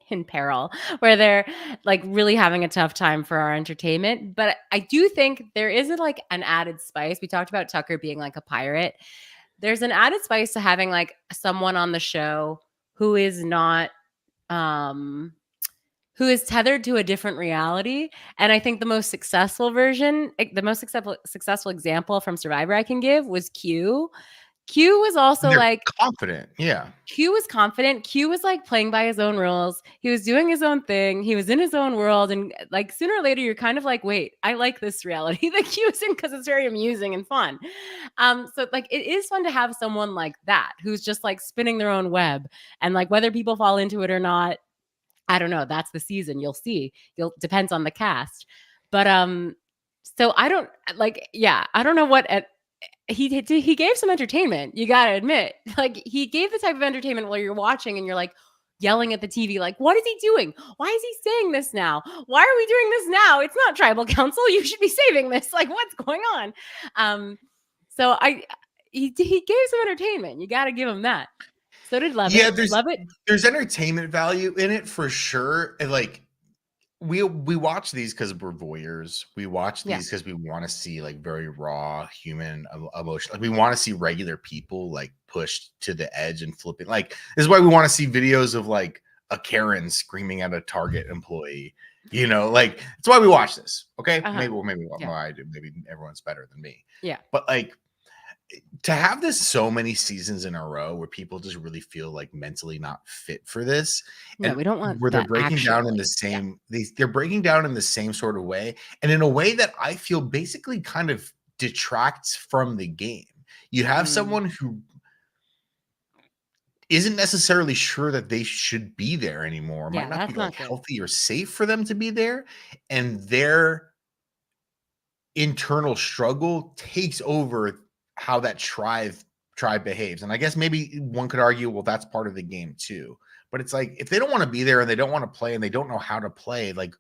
in peril, where they're like really having a tough time for our entertainment. But I do think there isn't like an added spice. We talked about Tucker being like a pirate. There's an added spice to having like someone on the show who is not, who is tethered to a different reality. And I think the most successful example from Survivor I can give was Q. Q was also like confident. Yeah. Q was confident. Q was like playing by his own rules. He was doing his own thing. He was in his own world. And like sooner or later, you're kind of like, wait, I like this reality that Q is in because it's very amusing and fun. So like it is fun to have someone like that who's just like spinning their own web. And like whether people fall into it or not, I don't know. That's the season. You'll see. Depends on the cast. But so I don't like, I don't know what he gave some entertainment. You got to admit, like he gave the type of entertainment while you're watching and you're like yelling at the TV, like, what is he doing? Why is he saying this now? Why are we doing this now? It's not tribal council. You should be saving this. Like, what's going on? So he gave some entertainment. You got to give him that. So did Lovett. Yeah, there's entertainment value in it for sure. And like we watch these because we're voyeurs. We watch these because we want to see like very raw human emotion. Like we want to see regular people like pushed to the edge and flipping. Like this is why we want to see videos of like a Karen screaming at a Target employee. You know, like it's why we watch this. Okay, maybe I do. Maybe everyone's better than me. Yeah, but like to have this so many seasons in a row where people just really feel like mentally not fit for this, No, and we don't want where they're that breaking down in actually. the same they're breaking down in the same sort of way, and in a way that I feel basically kind of detracts from the game. You have someone who isn't necessarily sure that they should be there anymore, might Yeah, not be that's like not good. healthy or safe for them to be there, and their internal struggle takes over how that tribe behaves. And I guess maybe one could argue, well, that's part of the game too. But it's like if they don't want to be there and they don't want to play and they don't know how to play, like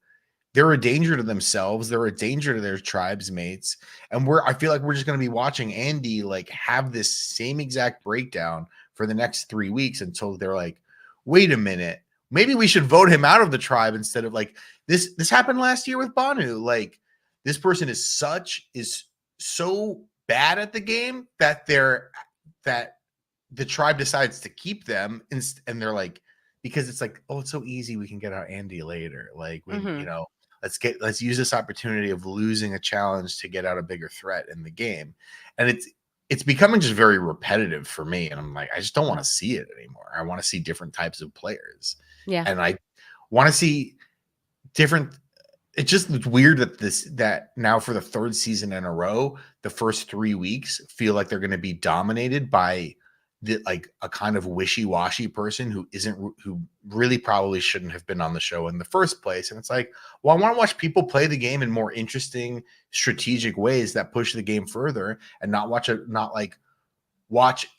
they're a danger to themselves, they're a danger to their tribes mates. And I feel like we're just going to be watching Andy like have this same exact breakdown for the next 3 weeks until they're like, wait a minute, maybe we should vote him out of the tribe instead of like this happened last year with Banu. Like this person is so bad at the game that the tribe decides to keep them and they're like, because it's like, oh, it's so easy, we can get out Andy later. Like we, let's use this opportunity of losing a challenge to get out a bigger threat in the game. And it's becoming just very repetitive for me. And I'm like, I just don't want to see it anymore. I want to see different types of players. Yeah. And I want to see different. It's just weird that now for the third season in a row, the first 3 weeks feel like they're going to be dominated by like a kind of wishy-washy person who really probably shouldn't have been on the show in the first place. And it's like, well, I want to watch people play the game in more interesting, strategic ways that push the game further, and not watch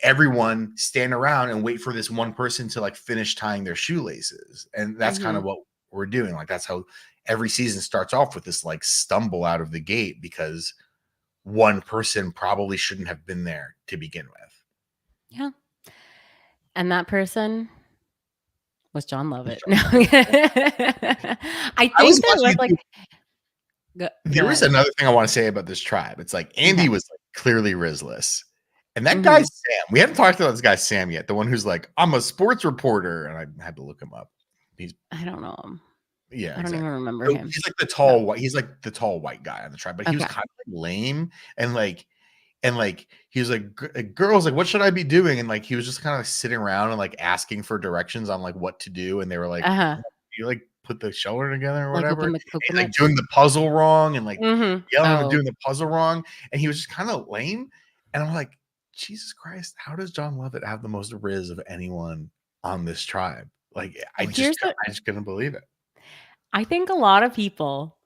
everyone stand around and wait for this one person to like finish tying their shoelaces. And that's kind of what we're doing. Like that's how every season starts off, with this like stumble out of the gate because one person probably shouldn't have been there to begin with. Yeah. And that person was John Lovett. No. I think there was like there was another thing I want to say about this tribe. It's like Andy was like clearly Rizless. And that guy Sam, we haven't talked about this guy Sam yet, the one who's like, I'm a sports reporter, and I had to look him up. I don't know him. Yeah, I don't even remember him. He's like the tall white. He's like the tall white guy on the tribe, but he was kind of like lame and he was like, girls, like, what should I be doing? And like he was just kind of like sitting around and like asking for directions on like what to do. And they were like, you like put the shoulder together or whatever. Like doing the puzzle wrong and like yelling and doing the puzzle wrong. And he was just kind of lame. And I'm like, Jesus Christ, how does John Lovett have the most riz of anyone on this tribe? Like I just couldn't believe it. I think a lot of people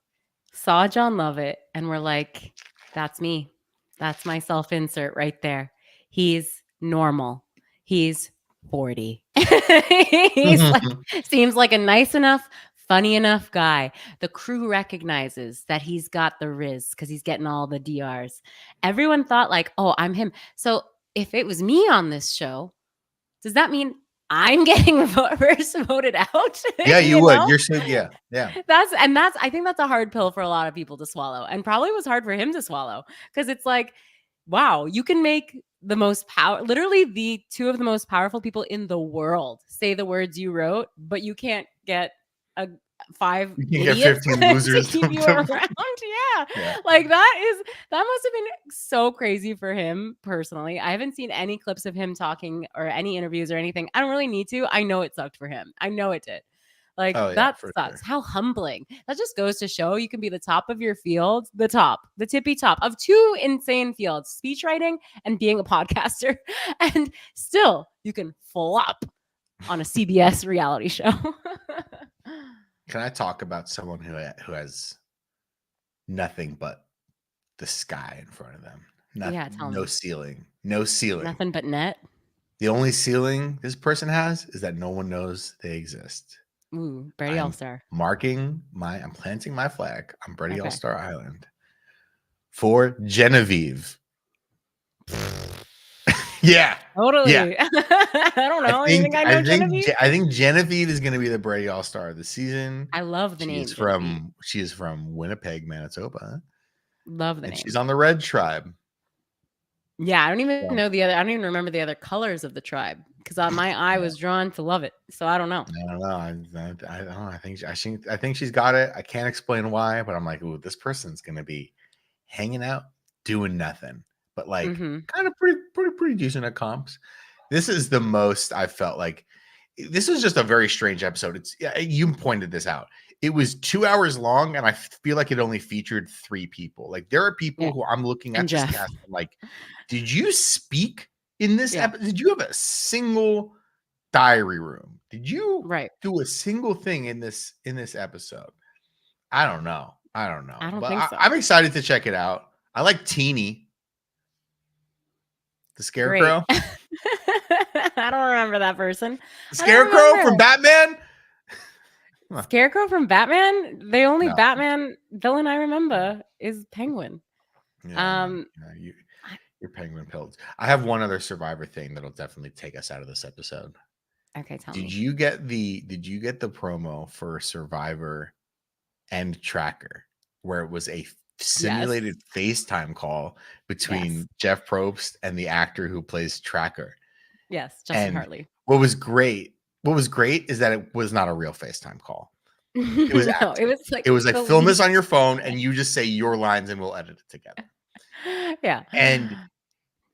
saw John Lovett and were like, that's me. That's my self-insert right there. He's normal. He's 40. He's like, seems like a nice enough, funny enough guy. The crew recognizes that he's got the riz because he's getting all the DRs. Everyone thought like, oh, I'm him. So if it was me on this show, does that mean I'm getting first voted out? Yeah, you would. You're so yeah. I think that's a hard pill for a lot of people to swallow, and probably was hard for him to swallow, because it's like, wow, you can make the most literally the two of the most powerful people in the world say the words you wrote, but you can't get a 5 idiots 15 losers to keep you around. Yeah. Like that must have been so crazy for him personally. I haven't seen any clips of him talking or any interviews or anything. I don't really need to. I know it sucked for him. I know it did. Like that sucks. Sure. How humbling. That just goes to show you can be the top of your field, the tippy top of two insane fields, speech writing and being a podcaster. And still you can flop on a CBS reality show. Can I talk about someone who has nothing but the sky in front of them? No ceiling. No ceiling. Nothing but net. The only ceiling this person has is that no one knows they exist. Ooh, Brady All-Star. I'm planting my flag on Brady All-Star Island for Genevieve. Yeah. Totally. Yeah. I don't know. You think I know Genevieve? I think Genevieve is going to be the Brady All-Star of the season. I love the name. She is from Winnipeg, Manitoba. Love the name. She's on the Red Tribe. Yeah, I don't even know I don't even remember the other colors of the tribe, because my eye was drawn to Lovett. So I don't know. I don't know. I don't know. I think she's got it. I can't explain why, but I'm like, ooh, this person's going to be hanging out doing nothing. but like kind of pretty decent at comps. This is the most I felt like. This was just a very strange episode. It's you pointed this out. It was 2 hours long, and I feel like it only featured 3 people. Like there are people who I'm looking at this cast, I'm like, did you speak in this episode? Did you have a single diary room? Did you do a single thing in this episode? I don't know. I don't but think so. I'm excited to check it out. I like Teeny, the Scarecrow. I don't remember that person. Scarecrow from Batman. Scarecrow from Batman. The only Batman villain I remember is Penguin. You're Penguin pilled. I have one other Survivor thing that'll definitely take us out of this episode. Okay, tell me. Did you get the promo for Survivor and Tracker where it was a simulated FaceTime call between Jeff Probst and the actor who plays Tracker? Yes, Justin Hartley. What was great is that it was not a real FaceTime call. It was it was like film this on your phone and you just say your lines and we'll edit it together. Yeah. And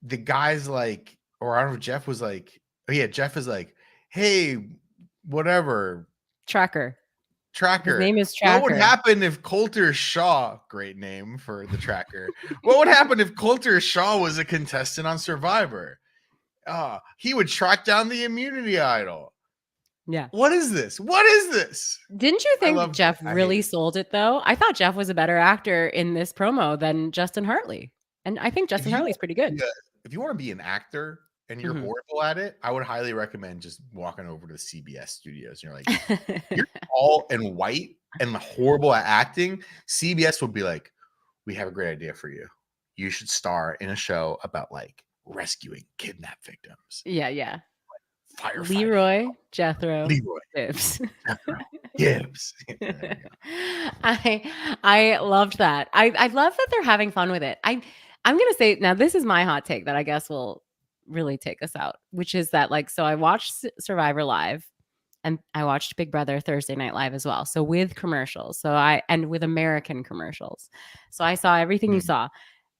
the guy's like, or I don't know, Jeff was like, Jeff is like, hey, whatever. Tracker. His name is Tracker. What would happen if Coulter Shaw, great name for the Tracker, what would happen if Coulter Shaw was a contestant on Survivor? He would track down the immunity idol. Yeah. What is this? Didn't you think Jeff really sold it though? I thought Jeff was a better actor in this promo than Justin Hartley. And I think Justin Hartley's pretty good. If you want to be an actor and you're horrible at it, I would highly recommend just walking over to the CBS studios. And you're like, you're tall and white and horrible at acting. CBS would be like, we have a great idea for you. You should star in a show about like rescuing kidnapped victims. Yeah. Firefighting. Leroy, Jethro, Gibbs. I loved that. I love that they're having fun with it. I'm gonna say now, this is my hot take that I guess will really take us out, which is that so I watched Survivor Live and I watched Big Brother Thursday Night Live as well. So with commercials. And with American commercials. So I saw everything you saw.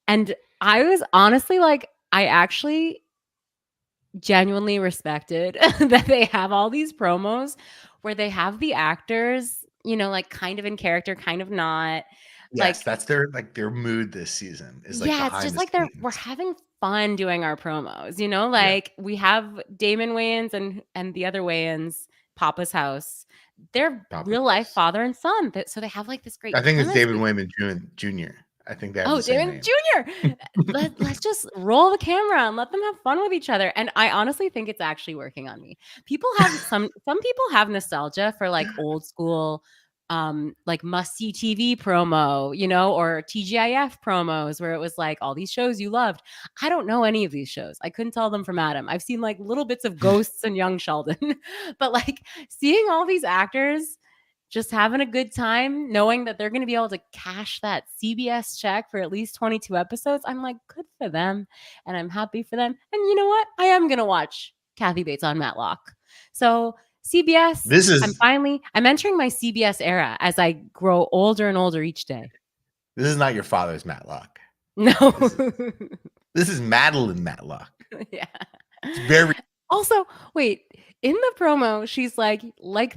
And I was honestly I actually genuinely respected that they have all these promos where they have the actors, kind of in character, kind of not. Yes, that's their mood this season. Is it's just we're having fun doing our promos. We have Damon Wayans and the other Wayans, Papa's house. They're real life father and son. So they have this great. I think it's David Wayman Jr. I think they have the same David Jr. Let's just roll the camera and let them have fun with each other. And I honestly think it's actually working on me. People have some people have nostalgia for old school, must-see TV promo, or TGIF promos where it was all these shows you loved. I don't know any of these shows. I couldn't tell them from Adam. I've seen little bits of Ghosts and Young Sheldon, but seeing all these actors just having a good time, knowing that they're going to be able to cash that CBS check for at least 22 episodes. I'm good for them. And I'm happy for them. And you know what? I am going to watch Kathy Bates on Matlock. So CBS, I'm entering my CBS era as I grow older and older each day. This is not your father's Matlock. No. This is Madeline Matlock. Yeah. It's very. Also, wait, in the promo, she's like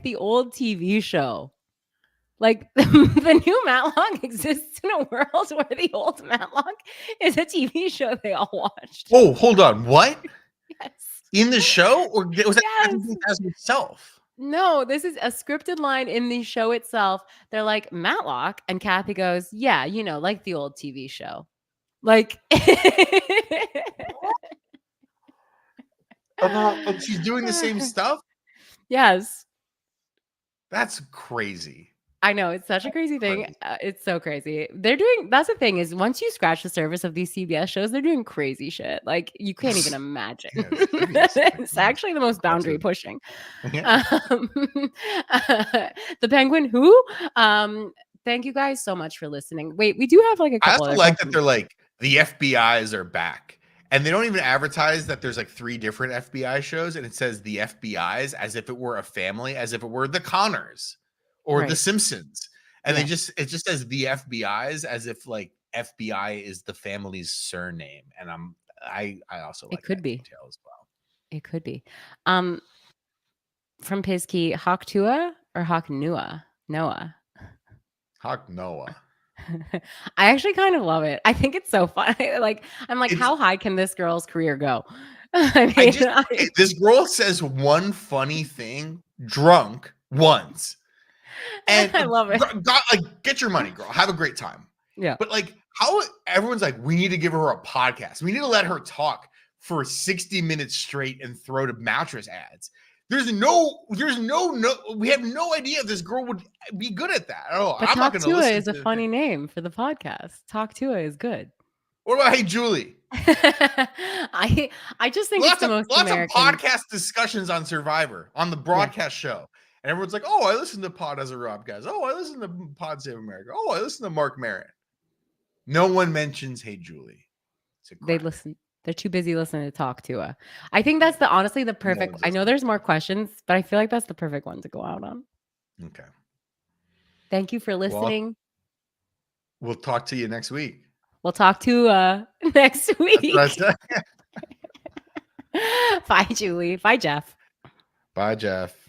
the old TV show. The new Matlock exists in a world where the old Matlock is a TV show they all watched. Oh, hold on. What? Yes. In the show? Or was that as herself? No, this is a scripted line in the show itself. They're like, Matlock. And Kathy goes, yeah, like the old TV show. And she's doing the same stuff? Yes. That's crazy. I know. It's such a crazy thing. It's so crazy. That's the thing is once you scratch the surface of these CBS shows, they're doing crazy shit. You can't even imagine. It's actually the most boundary pushing. Yeah. The Penguin who? Thank you guys so much for listening. Wait, we do have a couple. I also like that they're the FBI's are back. And they don't even advertise that there's 3 different FBI shows and it says the FBI's as if it were a family, as if it were the Connors or the Simpsons. And it just says the FBI's as if FBI is the family's surname, and I also like that detail as well. It could be. From Pisky, Hawk Tua or Hawk Noah? Hawk Noah. I actually kind of love it. I think it's so fun. I'm like, how high can this girl's career go? This girl says one funny thing drunk once. And I love it. Get your money, girl. Have a great time. Yeah. But how everyone's like, we need to give her a podcast. We need to let her talk for 60 minutes straight and throw to mattress ads. We have no idea if this girl would be good at that. Oh, but Talk Tua is a funny name for the podcast. Talk Tua is good. What about Hey Julie? I just think it's the most American. Lots of podcast discussions on Survivor on the broadcast show. And everyone's like, oh, I listen to Pod as a Rob guys. Oh, I listen to Pod Save America. Oh, I listen to Mark Maron. No one mentions Hey Julie. They listen. They're too busy listening to Talk Tua. I think that's honestly the perfect. I know there's more questions, but I feel like that's the perfect one to go out on. Okay. Thank you for listening. We'll talk to you next week. We'll talk to next week. Bye, Julie. Bye, Jeff. Bye, Jeff.